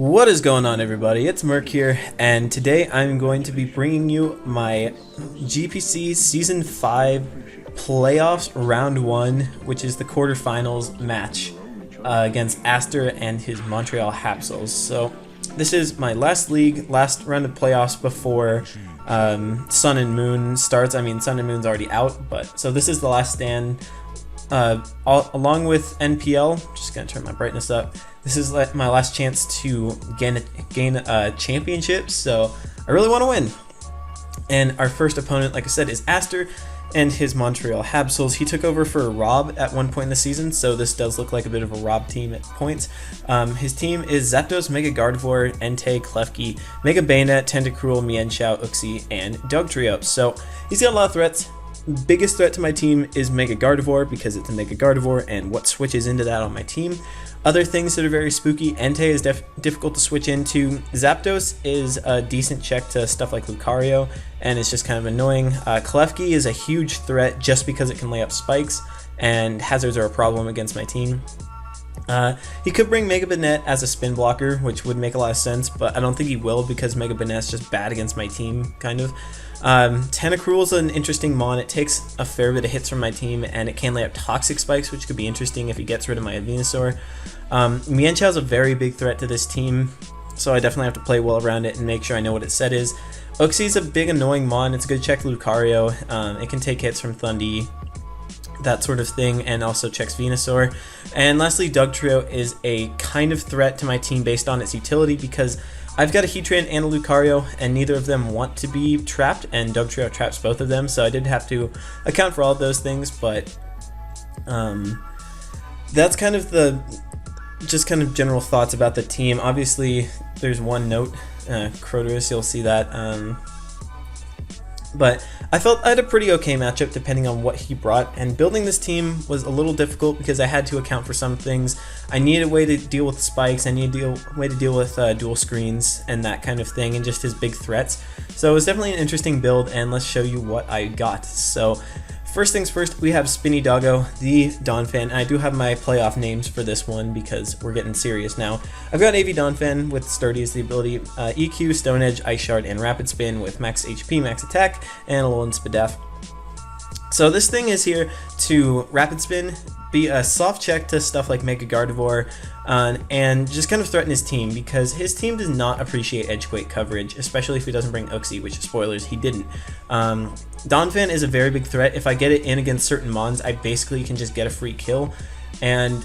What is going on, everybody? It's Murk here, and today I'm going to be bringing you my GPC Season 5 Playoffs Round 1, which is the quarterfinals match against Aster and his Montreal Habsols. So this is my last round of playoffs before Sun and Moon starts. I mean, Sun and Moon's already out, but so this is the last stand. Along with NPL, just gonna turn my brightness up. This is my last chance to gain a championship, so I really want to win. And our first opponent, like I said, is Aster and his Montreal Habsols. He took over for Rob at one point in the season, so this does look like a bit of a Rob team at points. His team is Zapdos, Mega Gardevoir, Entei, Klefki, Mega Bayonet, Tentacruel, Mienshao, Uxie, and Dugtrio. So he's got a lot of threats. Biggest threat to my team is Mega Gardevoir because it's a Mega Gardevoir and what switches into that on my team. Other things that are very spooky, Entei is difficult to switch into. Zapdos is a decent check to stuff like Lucario and it's just kind of annoying. Klefki is a huge threat just because it can lay up spikes and hazards are a problem against my team. He could bring Mega Bayonet as a spin blocker, which would make a lot of sense, but I don't think he will because Mega Bayonet is just bad against my team, kind of. Tentacruel is an interesting mon. It takes a fair bit of hits from my team, and it can lay up toxic spikes, which could be interesting if he gets rid of my Venusaur. Mienshao is a very big threat to this team, so I definitely have to play well around it and make sure I know what its set is. Uxie is a big annoying mon. It's a good check Lucario. It can take hits from Thundy, that sort of thing, and also checks Venusaur. And lastly, Dugtrio is a kind of threat to my team based on its utility because I've got a Heatran and a Lucario, and neither of them want to be trapped, and Dugtrio traps both of them, so I did have to account for all of those things, but that's kind of just kind of general thoughts about the team. Obviously, there's one note, Crotorus, you'll see that, but I felt I had a pretty okay matchup depending on what he brought, and building this team was a little difficult because I had to account for some things. I needed a way to deal with spikes, I needed a way to deal with dual screens and that kind of thing, and just his big threats. So it was definitely an interesting build, and let's show you what I got. So first things first, we have Spinny Doggo, the Donphan. I do have my playoff names for this one because we're getting serious now. I've got AV Donphan with Sturdy as the ability, EQ, Stone Edge, Ice Shard, and Rapid Spin with max HP, max attack, and Alolan Spadef. So this thing is here to Rapid Spin, be a soft check to stuff like Mega Gardevoir, and just kind of threaten his team because his team does not appreciate Edgequake coverage, especially if he doesn't bring Uxie, which, spoilers, he didn't. Donphan is a very big threat. If I get it in against certain mons, I basically can just get a free kill, and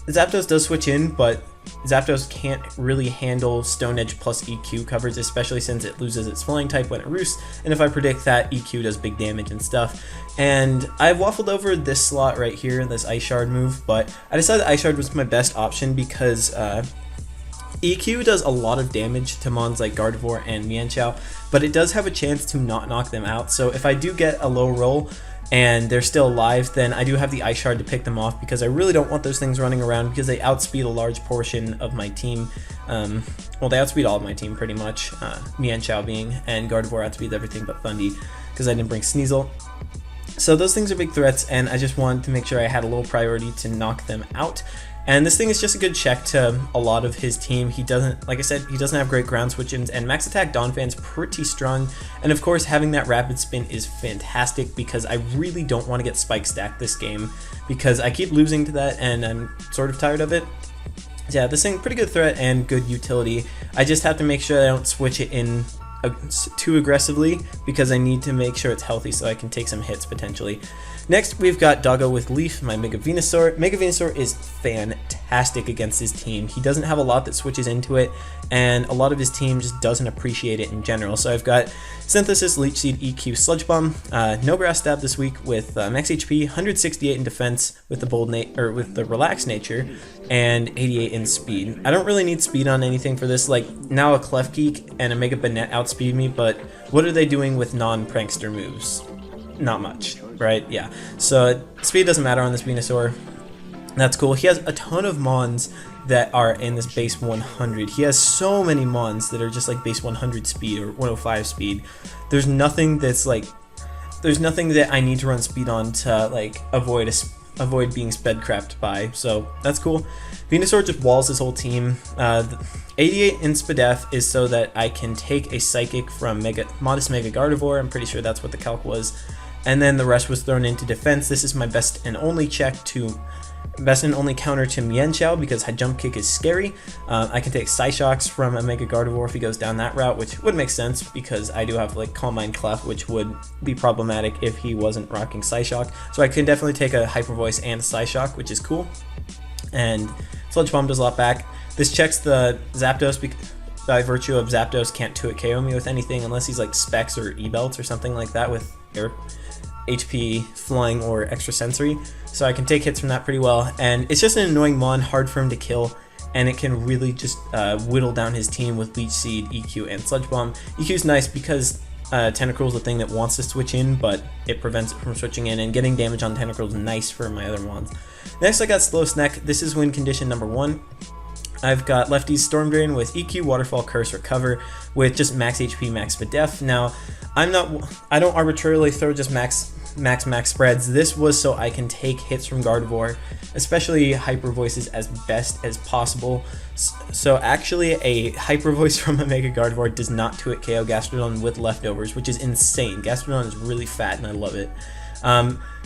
Zapdos does switch in, but Zapdos can't really handle Stone Edge plus EQ coverage, especially since it loses its flying type when it roosts, and if I predict that, EQ does big damage and stuff. And I waffled over this slot right here, this Ice Shard move, but I decided Ice Shard was my best option because EQ does a lot of damage to mons like Gardevoir and Mienshao, but it does have a chance to not knock them out, so if I do get a low roll and they're still alive, then I do have the Ice Shard to pick them off because I really don't want those things running around because they outspeed a large portion of my team. Well, they outspeed all of my team pretty much, Mienshao being, and Gardevoir outspeeds everything but Thundy because I didn't bring Sneasel. So those things are big threats, and I just wanted to make sure I had a little priority to knock them out. And this thing is just a good check to a lot of his team. He doesn't, like I said, he doesn't have great ground switch-ins, and max attack Donphan's pretty strong. And of course, having that rapid spin is fantastic because I really don't want to get spike stacked this game because I keep losing to that, and I'm sort of tired of it. Yeah, this thing, pretty good threat and good utility. I just have to make sure I don't switch it in too aggressively because I need to make sure it's healthy so I can take some hits potentially. Next, we've got Doggo with Leaf, my Mega Venusaur. Mega Venusaur is fantastic against his team. He doesn't have a lot that switches into it, and a lot of his team just doesn't appreciate it in general. So I've got Synthesis, Leech Seed, EQ, Sludge Bomb, no Grass Stab this week with max HP, 168 in defense with the with the relaxed nature, and 88 in speed. I don't really need speed on anything for this. Like now, a Klefki and a Mega Bayonet outspeed me, but what are they doing with non-prankster moves? Not much, right? Yeah. So speed doesn't matter on this Venusaur. That's cool. He has a ton of mons that are in this base 100. He has so many mons that are just like base 100 speed or 105 speed. There's nothing that's like, there's nothing that I need to run speed on to like avoid a avoid being sped crapped by, so that's cool. Venusaur just walls his whole team. 88 in Spadef is so that I can take a Psychic from Modest Mega Gardevoir. I'm pretty sure that's what the calc was. And then the rest was thrown into defense. This is my best and only counter to Mienshao because High Jump Kick is scary. I can take Psyshocks from a Mega Gardevoir if he goes down that route, which would make sense because I do have like Calm Mind Clef, which would be problematic if he wasn't rocking Psyshock. So I can definitely take a Hyper Voice and a Psyshock, which is cool. And Sludge Bomb does a lot back. This checks the Zapdos by virtue of Zapdos can't 2-hit KO me with anything unless he's like Specs or E-Belts or something like that with air HP, flying, or extra sensory, so I can take hits from that pretty well. And it's just an annoying mon, hard for him to kill, and it can really just whittle down his team with Leech Seed, EQ, and Sludge Bomb. EQ is nice because Tentacruel is the thing that wants to switch in, but it prevents it from switching in, and getting damage on Tentacruel is nice for my other mons. Next I got Slow Snack. This is win condition number 1. I've got Lefty's Storm Drain with EQ, Waterfall, Curse, Recover with just max HP, max Spadef. Now, I don't arbitrarily throw just max spreads. This was so I can take hits from Gardevoir, especially Hyper Voices, as best as possible. So actually a Hyper Voice from a Mega Gardevoir does not 2-hit KO Gastrodon with leftovers, which is insane. Gastrodon is really fat and I love it.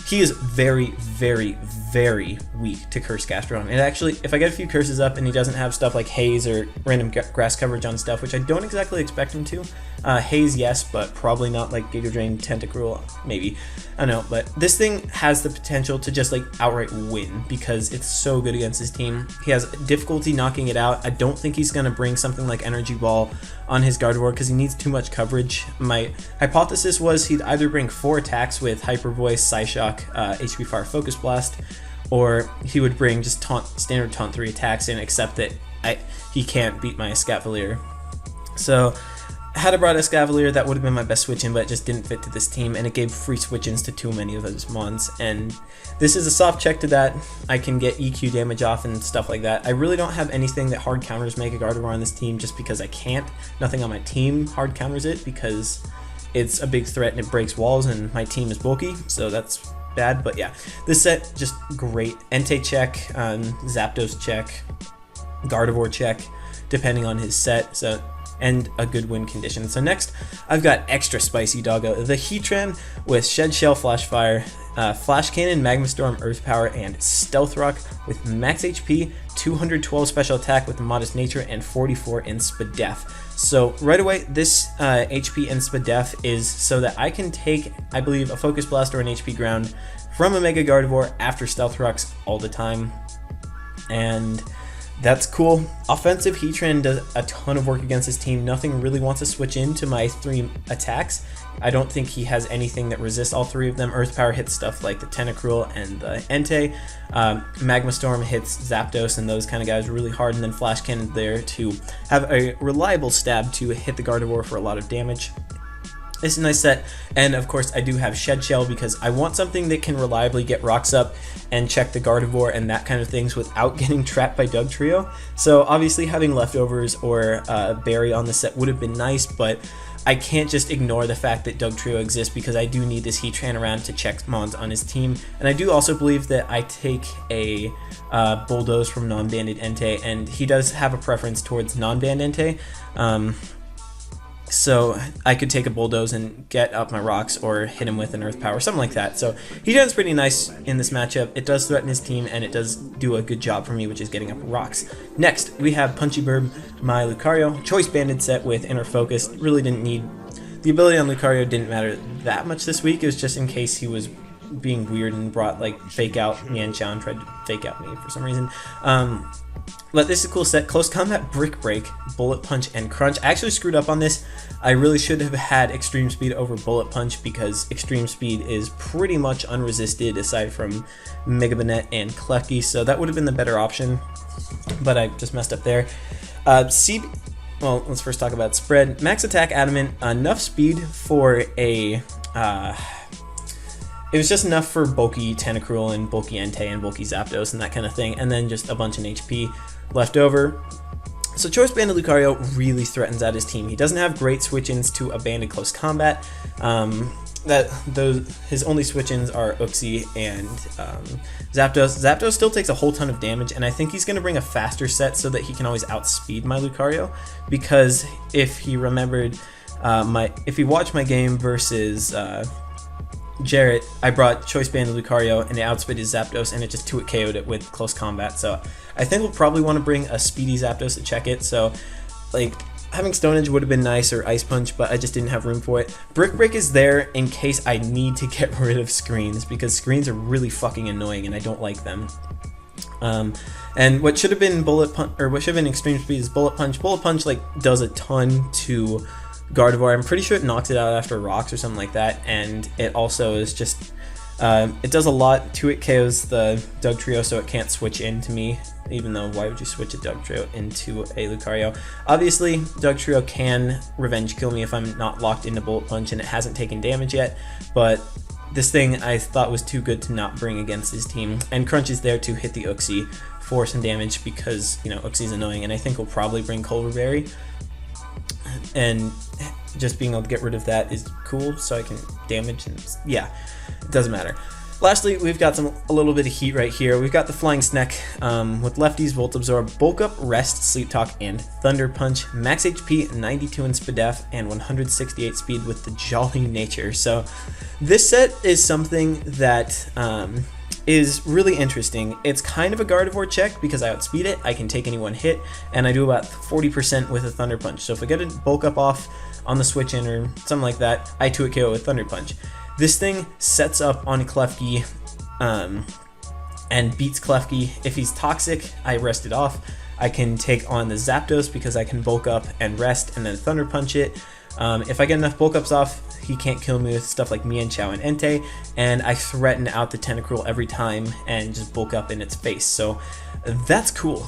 He is very, very, very weak to Curse Gastrodon. And actually, if I get a few curses up and he doesn't have stuff like Haze or random grass coverage on stuff, which I don't exactly expect him to, Haze, yes, but probably not like Giga Drain, Tentacruel, maybe. I don't know, but this thing has the potential to just like outright win because it's so good against his team. He has difficulty knocking it out. I don't think he's going to bring something like Energy Ball on his Gardevoir because he needs too much coverage. My hypothesis was he'd either bring 4 attacks with Hyper Voice, Psyshock, HP Fire, Focus Blast, or he would bring just standard taunt 3 attacks and accept that he can't beat my Escavalier. So had I brought Escavalier, that would have been my best switch in, but it just didn't fit to this team, and it gave free switch-ins to too many of those mons, and this is a soft check to that. I can get EQ damage off and stuff like that. I really don't have anything that hard counters Mega Gardevoir on this team just because I can't. Nothing on my team hard counters it because it's a big threat and it breaks walls, and my team is bulky, so that's bad. But yeah, this set just great. Entei check, Zapdos check, Gardevoir check, depending on his set. So and a good win condition. So next, I've got extra spicy doggo, the Heatran with Shed Shell, Flash Fire, Flash Cannon, Magma Storm, Earth Power, and Stealth Rock with max HP, 212 special attack with Modest Nature, and 44 in Spadef. So right away, this HP in Spadef is so that I can take, I believe, a Focus Blast or an HP Ground from a Mega Gardevoir after Stealth Rocks all the time, and that's cool. Offensive Heatran does a ton of work against his team. Nothing really wants to switch into my 3 attacks. I don't think he has anything that resists all 3 of them. Earth Power hits stuff like the Tentacruel and the Entei. Magma Storm hits Zapdos and those kind of guys really hard, and then Flash Cannon there to have a reliable stab to hit the Gardevoir for a lot of damage. It's a nice set, and of course I do have Shed Shell because I want something that can reliably get rocks up and check the Gardevoir and that kind of things without getting trapped by Dugtrio. So obviously having leftovers or Berry on the set would have been nice, but I can't just ignore the fact that Dugtrio exists because I do need this Heatran around to check mons on his team. And I do also believe that I take a Bulldoze from non-banded Entei, and he does have a preference towards non-banned Entei. So I could take a Bulldoze and get up my rocks or hit him with an Earth Power, something like that. So Heatran's pretty nice in this matchup. It does threaten his team, and it does do a good job for me, which is getting up rocks. Next, we have Punchy Burb, my Lucario. Choice banded set with Inner Focus. Really didn't need... The ability on Lucario didn't matter that much this week. It was just in case he was being weird and brought like fake out Mienshao and tried to fake out me for some reason. But this is a cool set. Close Combat, Brick Break, Bullet Punch, and Crunch. I actually screwed up on this. I really should have had Extreme Speed over Bullet Punch because Extreme Speed is pretty much unresisted aside from Mega Banette and Klefki, so that would have been the better option, but I just messed up there. Well, let's first talk about spread. Max Attack Adamant, enough speed for a... It was just enough for bulky Tentacruel and bulky Entei and bulky Zapdos and that kind of thing, and then just a bunch of HP left over. So Choice Banded Lucario really threatens out his team. He doesn't have great switch-ins to a banded close combat. his only switch-ins are Uxie and Zapdos. Zapdos still takes a whole ton of damage, and I think he's going to bring a faster set so that he can always outspeed my Lucario, because if he remembered if he watched my game versus Jarrett, I brought Choice Band to Lucario and it outspeeded Zapdos and it just 2-hit KO'd it with close combat. So I think we'll probably want to bring a speedy Zapdos to check it. So like having Stone Edge would have been nice, or Ice Punch, but I just didn't have room for it. Brick Break is there in case I need to get rid of screens, because screens are really fucking annoying and I don't like them. And what should have been Bullet Punch, or what should have been Extreme Speed, is Bullet Punch. Bullet Punch like does a ton to Gardevoir. I'm pretty sure it knocks it out after rocks or something like that, and it also is just it does a lot. 2-hit KOs the Dugtrio, so it can't switch into me, even though why would you switch a Dugtrio into a Lucario? Obviously Dugtrio can revenge kill me if I'm not locked into Bullet Punch and it hasn't taken damage yet, but this thing I thought was too good to not bring against his team. And Crunch is there to hit the Uxie for some damage, because you know Uxie's annoying, and I think we'll probably bring Culver Berry, and just being able to get rid of that is cool, so I can damage, and yeah, it doesn't matter. Lastly, we've got a little bit of heat right here. We've got the Flying Snack with lefties, Volt Absorb, Bulk Up, Rest, Sleep Talk, and Thunder Punch. Max HP, 92 in Spadef, and 168 speed with the Jolly Nature. So this set is something that is really interesting. It's kind of a Gardevoir check because I outspeed it, I can take any one hit, and I do about 40% with a Thunder Punch. So if I get a Bulk Up off on the switch in or something like that, I 2-hit KO with Thunder Punch. This thing sets up on Klefki and beats Klefki. If he's toxic, I rest it off. I can take on the Zapdos because I can Bulk Up and rest and then Thunder Punch it. If I get enough Bulk Ups off, he can't kill me with stuff like Mienshao and Entei, and I threaten out the Tentacruel every time and just Bulk Up in its face. So that's cool.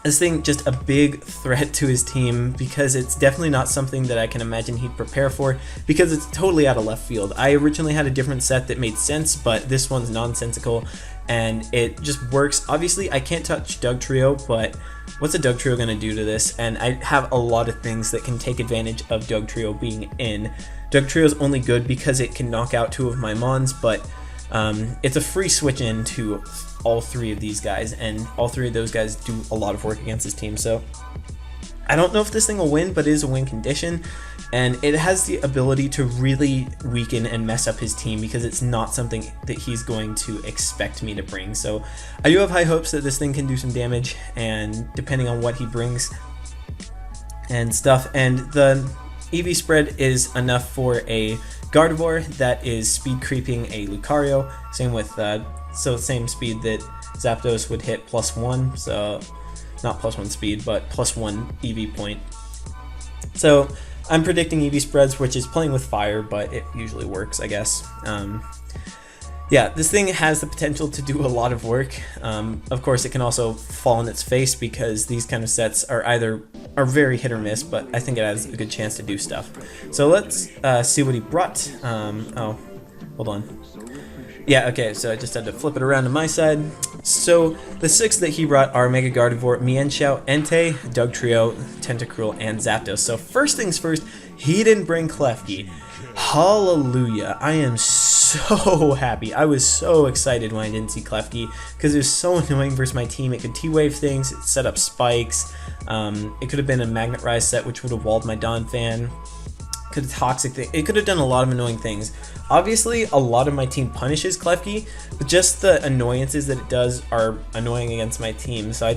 This thing just a big threat to his team, because it's definitely not something that I can imagine he'd prepare for, because it's totally out of left field. I originally had a different set that made sense, but this one's nonsensical and it just works. Obviously I can't touch Dugtrio, but what's a Dugtrio gonna do to this? And I have a lot of things that can take advantage of Dugtrio being in. Dugtrio is only good because it can knock out 2 of my Mons, but it's a free switch in to all 3 of these guys, and all 3 of those guys do a lot of work against his team. So I don't know if this thing will win, but it is a win condition, and it has the ability to really weaken and mess up his team, because it's not something that he's going to expect me to bring. So I do have high hopes that this thing can do some damage, and depending on what he brings and stuff. And the EV spread is enough for a Gardevoir that is speed creeping a Lucario, same with so same speed that Zapdos would hit +1, so not +1 speed, but +1 EV point. So I'm predicting EV spreads, which is playing with fire, but it usually works, I guess. Yeah, this thing has the potential to do a lot of work. Of course, it can also fall on its face, because these kind of sets are very hit or miss, but I think it has a good chance to do stuff. So let's see what he brought. Oh, hold on. Yeah, okay, so I just had to flip it around to my side. So the 6 that he brought are Mega Gardevoir, Mienshao, Entei, Dugtrio, Tentacruel, and Zapdos. So first things first, he didn't bring Klefki. Hallelujah. I am so happy. I was so excited when I didn't see Klefki, because it was so annoying versus my team. It could T-Wave things, it set up spikes, it could have been a Magnet Rise set, which would have walled my Donphan. Could have toxic thing. It could have done a lot of annoying things. Obviously, a lot of my team punishes Klefki, but just the annoyances that it does are annoying against my team. So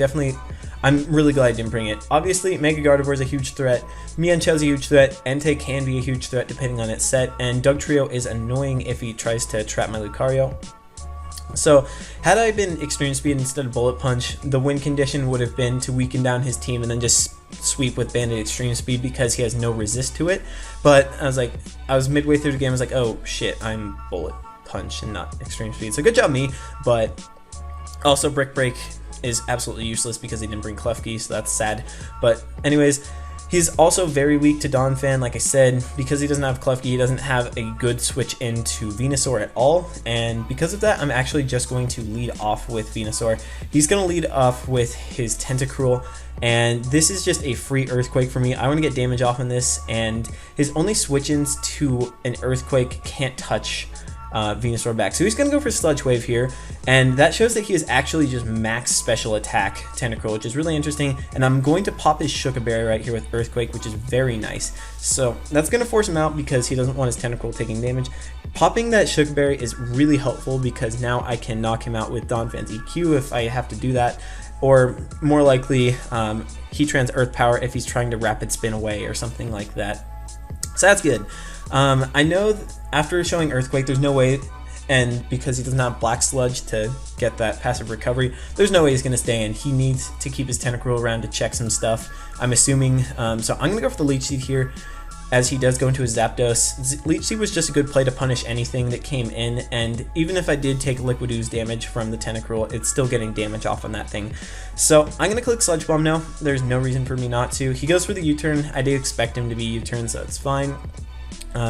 I'm really glad I didn't bring it. Obviously, Mega Gardevoir is a huge threat. Mienshao is a huge threat. Entei can be a huge threat depending on its set, and Dugtrio is annoying if he tries to trap my Lucario. So had I been Extreme Speed instead of Bullet Punch, the win condition would have been to weaken down his team and then just sweep with Bandit Extreme Speed, because he has no resist to it. But I was midway through the game, I was like, oh shit, I'm Bullet Punch and not Extreme Speed. So good job me, but also Brick Break is absolutely useless because he didn't bring Klefki, so that's sad. But anyways, He's also very weak to Donphan, like I said, because he doesn't have Klefki, he doesn't have a good switch into Venusaur at all, and because of that, I'm actually just going to lead off with Venusaur. He's going to lead off with his Tentacruel, and this is just a free Earthquake for me. I want to get damage off on this, and his only switch-ins to an Earthquake can't touch Venusaur back. So he's going to go for Sludge Wave here, and that shows that he is actually just max special attack Tentacruel, which is really interesting, and I'm going to pop his Shuca Berry right here with Earthquake, which is very nice. So that's going to force him out because he doesn't want his Tentacruel taking damage. Popping that Shuca Berry is really helpful because now I can knock him out with Donphan's EQ if I have to do that, or more likely Heatran's Earth Power if he's trying to Rapid Spin away or something like that. So that's good. I know after showing Earthquake, there's no way, and because he doesn't have Black Sludge to get that passive recovery, there's no way he's going to stay in. He needs to keep his Tentacruel around to check some stuff, I'm assuming. So I'm going to go for the Leech Seed here, as he does go into his Zapdos. Leech Seed was just a good play to punish anything that came in, and even if I did take Liquid Ooze damage from the Tentacruel, it's still getting damage off on that thing. So I'm going to click Sludge Bomb now. There's no reason for me not to. He goes for the U-turn. I did expect him to be U-turn, so it's fine.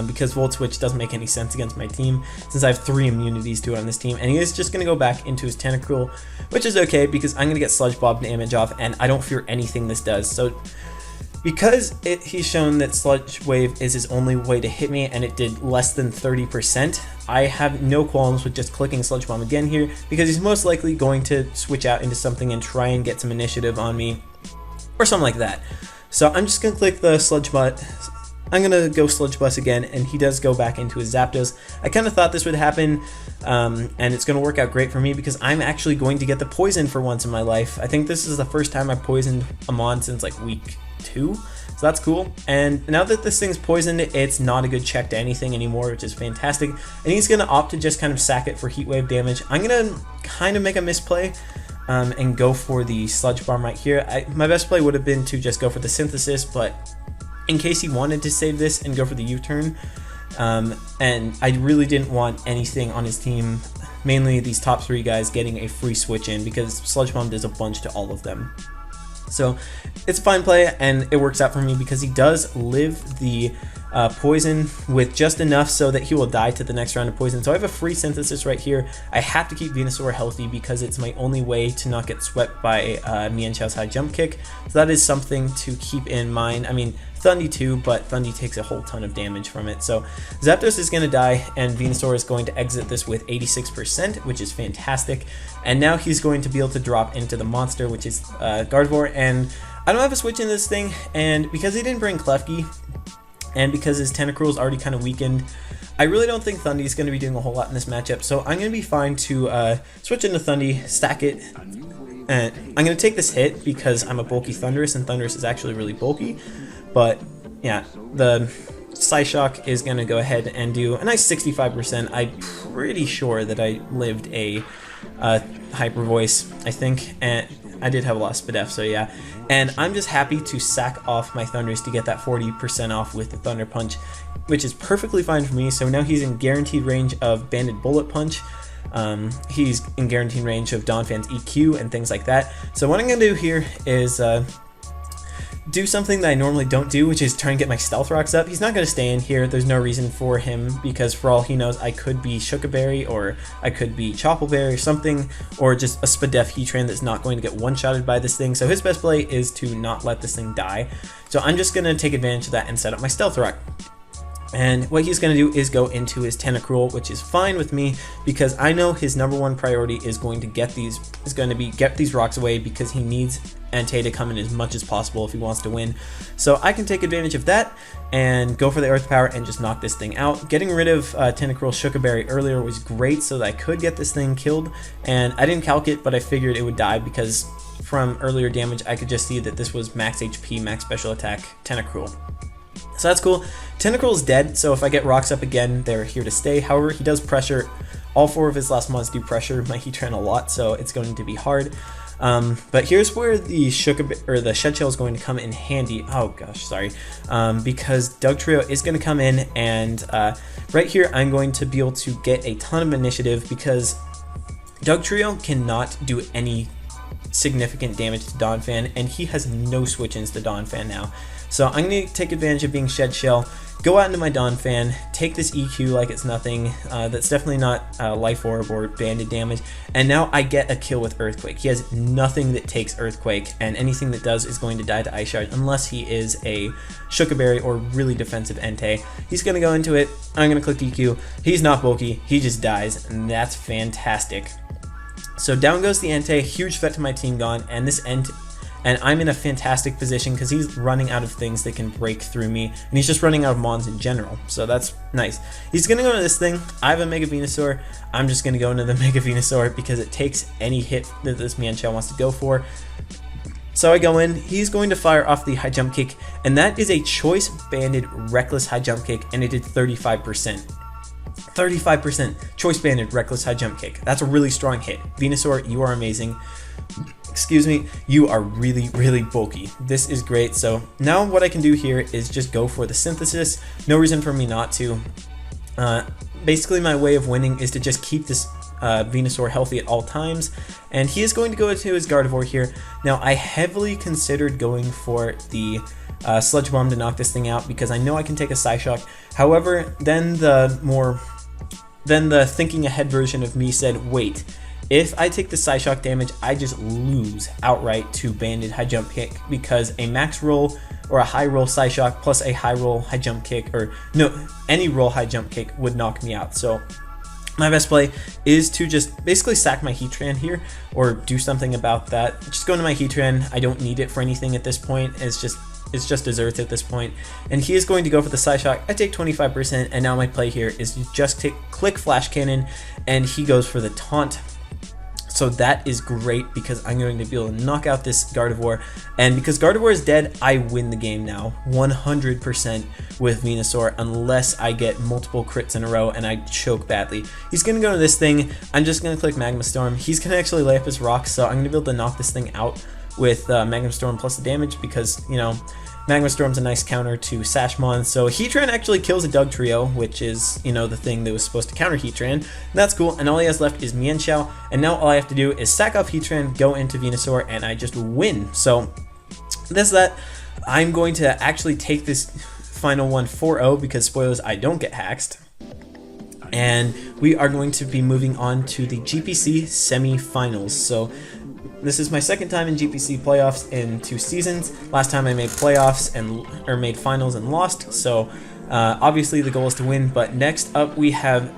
Because Volt Switch doesn't make any sense against my team, since I have 3 immunities to it on this team, and he is just going to go back into his Tentacruel, which is okay because I'm going to get Sludge Bomb damage off, and I don't fear anything this does. So because he's shown that Sludge Wave is his only way to hit me, and it did less than 30%, I have no qualms with just clicking Sludge Bomb again here, because he's most likely going to switch out into something and try and get some initiative on me, or something like that. So I'm just going to click the Sludge Butt. I'm going to go Sludge Bus again, and he does go back into his Zapdos. I kind of thought this would happen, and it's going to work out great for me because I'm actually going to get the poison for once in my life. I think this is the first time I've poisoned a Mon since like week 2, so that's cool. And now that this thing's poisoned, it's not a good check to anything anymore, which is fantastic. And he's going to opt to just kind of sack it for Heat Wave damage. I'm going to kind of make a misplay and go for the Sludge Bomb right here. My best play would have been to just go for the Synthesis, but in case he wanted to save this and go for the U-turn, and I really didn't want anything on his team, mainly these top 3 guys, getting a free switch in because Sludge Bomb does a bunch to all of them. So it's a fine play, and it works out for me because he does live the poison with just enough so that he will die to the next round of poison. So I have a free Synthesis right here. I have to keep Venusaur healthy because it's my only way to not get swept by Mienshau's high jump kick. So that is something to keep in mind. I mean, Thundy too, but Thundy takes a whole ton of damage from it. So Zapdos is going to die, and Venusaur is going to exit this with 86%, which is fantastic. And now he's going to be able to drop into the monster, which is Gardevoir, and I don't have a switch in this thing, and because he didn't bring Klefki, and because his Tentacruel is already kind of weakened, I really don't think Thundy is going to be doing a whole lot in this matchup, so I'm going to be fine to switch into Thundy, stack it, and I'm going to take this hit because I'm a bulky Thundurus, and Thundurus is actually really bulky. But yeah, the Psyshock is going to go ahead and do a nice 65%. I'm pretty sure that I lived a Hyper Voice, I think, and I did have a lot of Spadef, so yeah. And I'm just happy to sack off my Thundurus to get that 40% off with the Thunder Punch, which is perfectly fine for me. So now he's in guaranteed range of Banded Bullet Punch. He's in guaranteed range of Donphan's EQ and things like that. So what I'm going to do here is do something that I normally don't do, which is try and get my Stealth Rocks up. He's not going to stay in here. There's no reason for him because for all he knows, I could be Shuca Berry, or I could be Chople Berry or something, or just a Spadef Heatran that's not going to get one-shotted by this thing. So his best play is to not let this thing die. So I'm just going to take advantage of that and set up my Stealth Rock. And what he's going to do is go into his Tentacruel, which is fine with me because I know his #1 priority is going to get these rocks away because he needs Entei to come in as much as possible if he wants to win. So I can take advantage of that and go for the Earth Power and just knock this thing out. Getting rid of Tentacruel Shuca Berry earlier was great so that I could get this thing killed, and I didn't calc it, but I figured it would die because from earlier damage I could just see that this was max HP, max special attack Tentacruel. So that's cool. Tentacruel is dead, so if I get rocks up again, they're here to stay. However, he does pressure. All 4 of his last mons do pressure my Heatran a lot, so it's going to be hard. But here's where the Shed Shell is going to come in handy. Oh gosh, sorry. Because Dugtrio is going to come in, and right here I'm going to be able to get a ton of initiative because Dugtrio cannot do any significant damage to Donphan, and he has no switch-ins to Donphan now. So I'm going to take advantage of being Shed Shell, go out into my Donphan, take this EQ like it's nothing. That's definitely not Life Orb or banded damage, and now I get a kill with Earthquake. He has nothing that takes Earthquake, and anything that does is going to die to Ice Shard unless he is a Shukaberry or really defensive Entei. He's going to go into it, I'm going to click EQ, he's not bulky, he just dies, and that's fantastic. So down goes the Entei, huge threat to my team gone, and this and I'm in a fantastic position because he's running out of things that can break through me, and he's just running out of Mons in general, so that's nice. He's going to go into this thing. I have a Mega Venusaur. I'm just going to go into the Mega Venusaur because it takes any hit that this Mienshao wants to go for. So I go in, he's going to fire off the High Jump Kick, and that is a Choice Banded Reckless High Jump Kick, and it did 35%. 35% Choice Banded Reckless High Jump Kick. That's a really strong hit. Venusaur, you are amazing. Excuse me, you are really, really bulky. This is great. So now what I can do here is just go for the Synthesis. No reason for me not to. Basically my way of winning is to just keep this Venusaur healthy at all times, and he is going to go into his Gardevoir here. Now I heavily considered going for the Sludge Bomb to knock this thing out because I know I can take a Psyshock. However, then the thinking ahead version of me said, wait, if I take the Psyshock damage, I just lose outright to Banded High Jump Kick because a max roll or a high roll Psyshock plus a high roll High Jump Kick, or no, any roll High Jump Kick would knock me out. So my best play is to just basically sack my Heatran here or do something about that. Just go into my Heatran. I don't need it for anything at this point. It's just Earth at this point. And he is going to go for the Psyshock. I take 25%, and now my play here is to just click Flash Cannon, and he goes for the Taunt. So that is great because I'm going to be able to knock out this Gardevoir, and because Gardevoir is dead, I win the game now 100% with Venusaur unless I get multiple crits in a row and I choke badly. He's going to go to this thing. I'm just going to click Magma Storm. He's going to actually lay up his rock, so I'm going to be able to knock this thing out with Magma Storm plus the damage because, you know, Magma Storm's a nice counter to Sashmon. So Heatran actually kills a Dugtrio, which is, you know, the thing that was supposed to counter Heatran. And that's cool, and all he has left is Mienshao, and now all I have to do is sack off Heatran, go into Venusaur, and I just win. So that's that. I'm going to actually take this final one 4-0 because, spoilers, I don't get haxed. And we are going to be moving on to the GPC semi-finals. So this is my second time in GPC playoffs in 2 seasons. Last time I made playoffs or made finals and lost. So obviously the goal is to win. But next up we have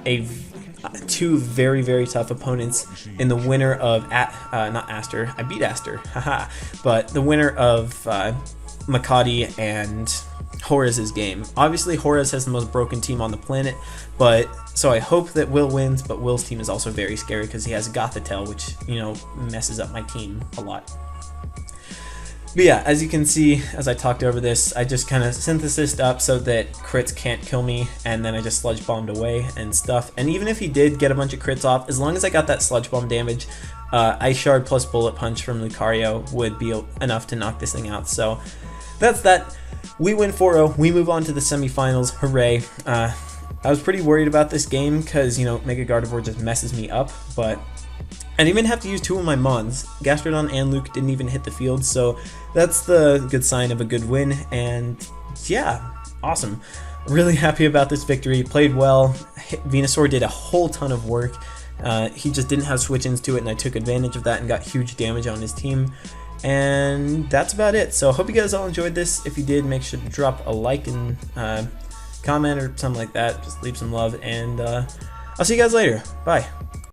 two very, very tough opponents in the winner of not Aster. I beat Aster, haha. But the winner of Makati and Horace's game. Obviously Horace has the most broken team on the planet, but so I hope that Will wins, but Will's team is also very scary because he has Gothitelle, which, you know, messes up my team a lot. But yeah, as you can see, as I talked over this, I just kind of synthesized up so that crits can't kill me, and then I just Sludge Bombed away and stuff. And even if he did get a bunch of crits off, as long as I got that Sludge Bomb damage, Ice Shard plus Bullet Punch from Lucario would be enough to knock this thing out. So that's that. We win 4-0. We move on to the semifinals. Hooray. I was pretty worried about this game because, you know, Mega Gardevoir just messes me up, but I didn't even have to use 2 of my Mons. Gastrodon and Luke didn't even hit the field, so that's the good sign of a good win, and yeah, awesome. Really happy about this victory. Played well. Venusaur did a whole ton of work. He just didn't have switch-ins to it, and I took advantage of that and got huge damage on his team. And that's about it. So I hope you guys all enjoyed this. If you did, make sure to drop a like and comment or something like that. Just leave some love, and I'll see you guys later. Bye.